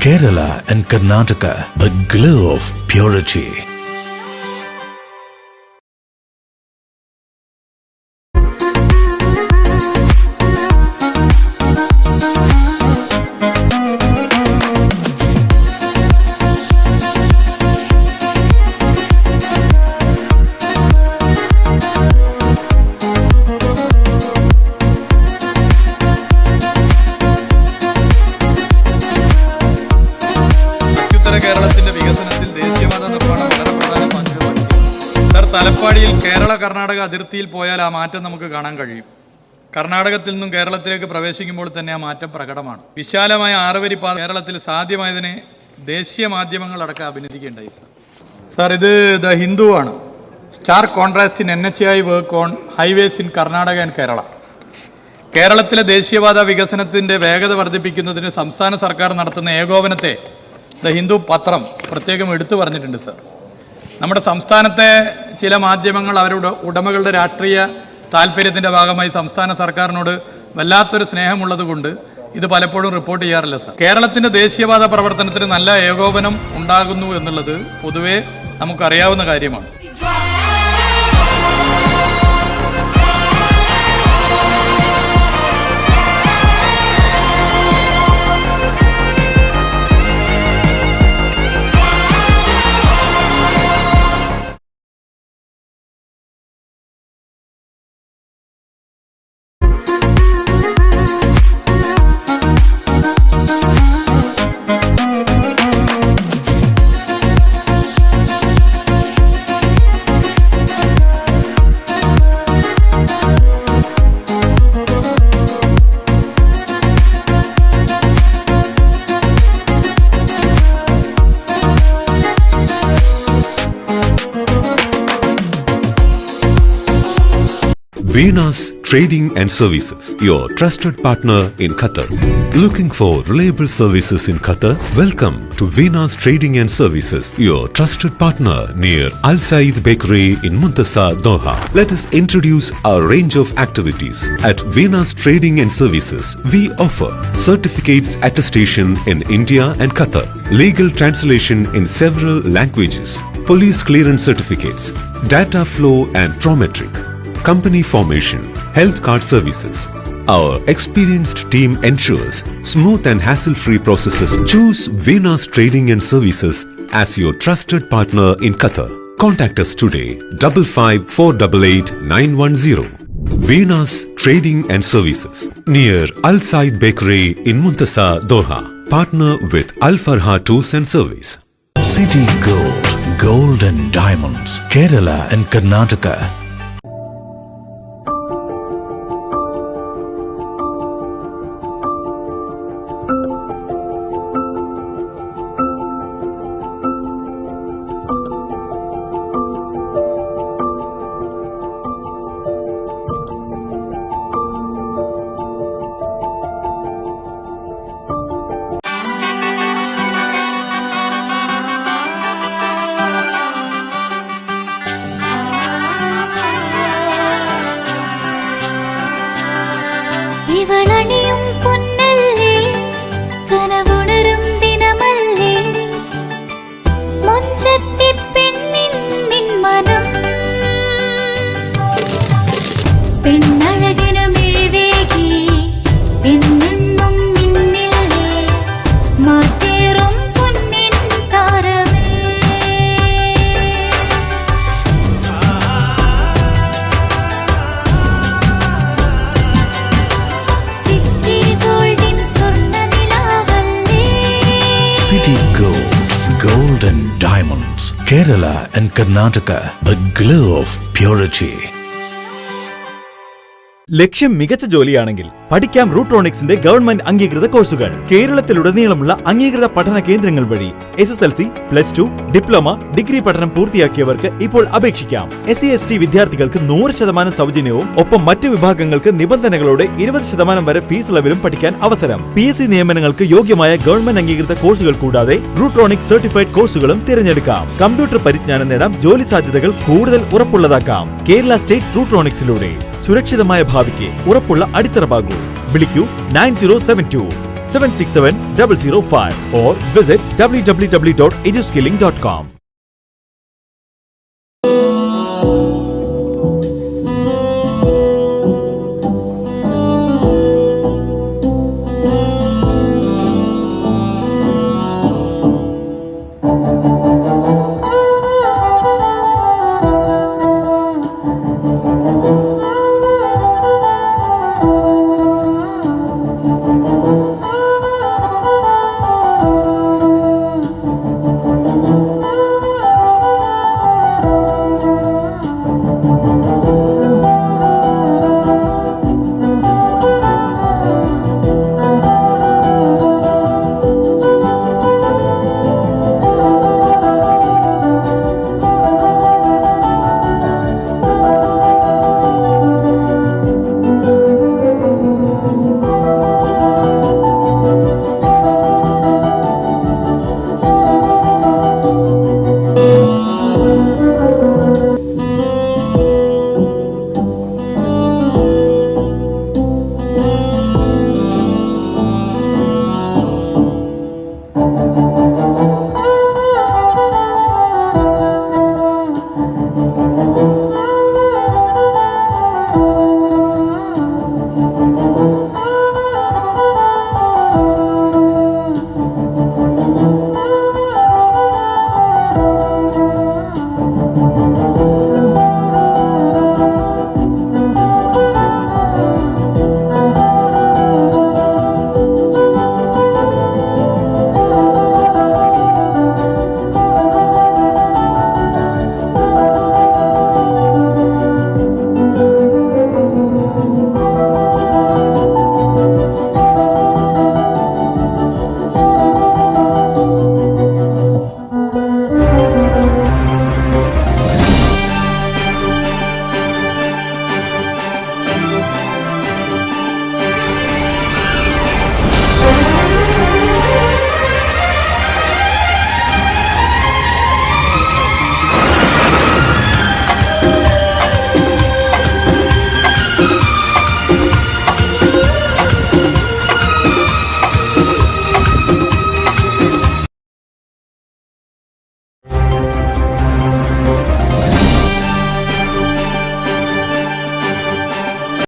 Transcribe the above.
Kerala and Karnataka, the glow of purity. കേരളത്തിന്റെ വികസനത്തിൽ ദേശീയപാത നിർമ്മാണം വളരെ പ്രധാന പങ്ക് വഹിക്കും. സർ, തലപ്പാടിയിൽ കേരള കർണാടക അതിർത്തിയിൽ പോയാൽ ആ മാറ്റം നമുക്ക് കാണാൻ കഴിയും. കർണാടകത്തിൽ നിന്നും കേരളത്തിലേക്ക് പ്രവേശിക്കുമ്പോൾ തന്നെ ആ മാറ്റം പ്രകടമാണ്. വിശാലമായ 6 വരി പാത കേരളത്തിൽ സാധ്യമായതിനെ ദേശീയ മാധ്യമങ്ങളടക്കം അഭിനന്ദിക്കേണ്ടായി. സർ, ഇത് ദ ഹിന്ദു ആണ്. Star contrast in NHAI work on highways in Karnataka and Kerala. കേരളത്തിലെ ദേശീയപാത വികസനത്തിന്റെ വേഗത വർദ്ധിപ്പിക്കുന്നതിന് സംസ്ഥാന സർക്കാർ നടത്തുന്ന ഏകോപനത്തെ ദ ഹിന്ദു പത്രം പ്രത്യേകം എടുത്തു പറഞ്ഞിട്ടുണ്ട്. സർ, നമ്മുടെ സംസ്ഥാനത്തെ ചില മാധ്യമങ്ങൾ അവരുടെ ഉടമകളുടെ രാഷ്ട്രീയ താല്പര്യത്തിൻ്റെ ഭാഗമായി സംസ്ഥാന സർക്കാരിനോട് വല്ലാത്തൊരു സ്നേഹമുള്ളത് കൊണ്ട് ഇത് പലപ്പോഴും റിപ്പോർട്ട് ചെയ്യാറില്ല. സർ, കേരളത്തിൻ്റെ ദേശീയപാത പ്രവർത്തനത്തിന് നല്ല ഏകോപനം ഉണ്ടാകുന്നു എന്നുള്ളത് പൊതുവെ നമുക്കറിയാവുന്ന കാര്യമാണ്. Venus Trading and Services, your trusted partner in Qatar. Looking for reliable services in Qatar? Welcome to Venus Trading and Services, your trusted partner near Al Said Bakery in Muntasa, Doha. Let us introduce our range of activities. At Venus Trading and Services, we offer certificates attestation in India and Qatar, legal translation in several languages, police clearance certificates, data flow and Prometric, company formation, health card services. Our experienced team ensures smooth and hassle-free processes. Choose Venus Trading and Services as your trusted partner in Qatar. Contact us today, 55488910. Venus Trading and Services, near Al Said Bakery in Muntasa, Doha. Partner with Al Farha Tours and Service. City Gold, gold and diamonds. Kerala and Karnataka. ഇവളണിയും പൊന്നല്ലേ കനവുണരും ദിനമല്ലേ മുഞ്ചത്തി പെണ്ണിൻ നിൻ മനം പെണ്ണഴകിനു മിഴിവേകി എന്നെന്നും മിന്നില്ലേ മാറ്റേറും പൊന്നിൻ താരമേ City Gold, gold and diamonds. Kerala and Karnataka, the glow of purity. ലക്ഷ്യം മികച്ച ജോലിയാണെങ്കിൽ പഠിക്കാം റൂട്രോണിക്സിന്റെ government അംഗീകൃത കോഴ്സുകൾ. കേരളത്തിലുടനീളമുള്ള അംഗീകൃത പഠന കേന്ദ്രങ്ങൾ വഴി SSLC, +2, ഡിപ്ലോമ, ഡിഗ്രി പഠനം പൂർത്തിയാക്കിയവർക്ക് ഇപ്പോൾ അപേക്ഷിക്കാം. SC/ST വിദ്യാർത്ഥികൾക്ക് 100% സൗജന്യവും ഒപ്പം മറ്റ് വിഭാഗങ്ങൾക്ക് നിബന്ധനകളോടെ 20% വരെ ഫീസ് ഇളവിലും പഠിക്കാൻ അവസരം. PSC നിയമനങ്ങൾക്ക് യോഗ്യമായ ഗവൺമെന്റ് അംഗീകൃത കോഴ്സുകൾ കൂടാതെ റൂട്രോണിക്സ് സർട്ടിഫൈഡ് കോഴ്സുകളും തിരഞ്ഞെടുക്കാം. കമ്പ്യൂട്ടർ പരിജ്ഞാനം നേടാം, ജോലി സാധ്യതകൾ കൂടുതൽ ഉറപ്പുള്ളതാക്കാം. കേരള സ്റ്റേറ്റ് റൂട്രോണിക്സിലൂടെ സുരക്ഷിതമായ ഭാവിക്ക് ഉറപ്പുള്ള അടിത്തറ പാകൂ. വിളിക്കൂ 9072 767 005 or visit www.eduskilling.com.